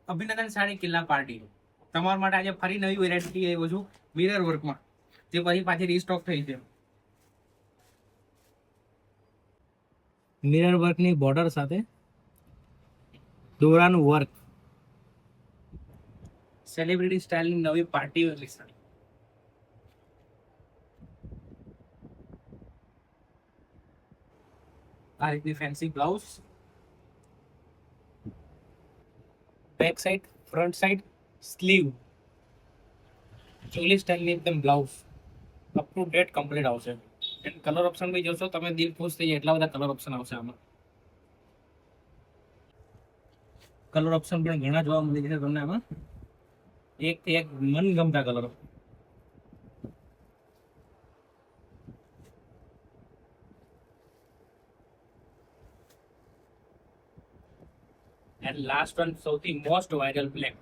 અભિનંદન સાડી કિલ્લા પાર્ટી તમારા માટે આજે ફરી નવી વેરાયટી આવ્યો છું મિરર વર્કમાં, જે પછી પાછી રીસ્ટોક થઈ છે. મિરર વર્કની બોર્ડર સાથે દોરાનું વર્ક, સેલિબ્રિટી સ્ટાઇલની નવી પાર્ટી વેરની સાડી. આ રીતની fancy blouse, back side, front side, sleeve, choli સ્ટાઇલની એકદમ blouse, up to date complete આવશે. એન્ડ કલર ઓપ્શન બી જોશો તમે, દિલ ખુશ થઈ જાય એટલા બધા કલર ઓપ્શન આવશે આમાં. કલર ઓપ્શન પણ ઘણા જોવા મળી જશે તમને આમાં, એકથી એક મનગમતા કલરો. એન્ડ લાસ્ટ વન, સૌથી મોસ્ટ વાયરલ બ્લેક.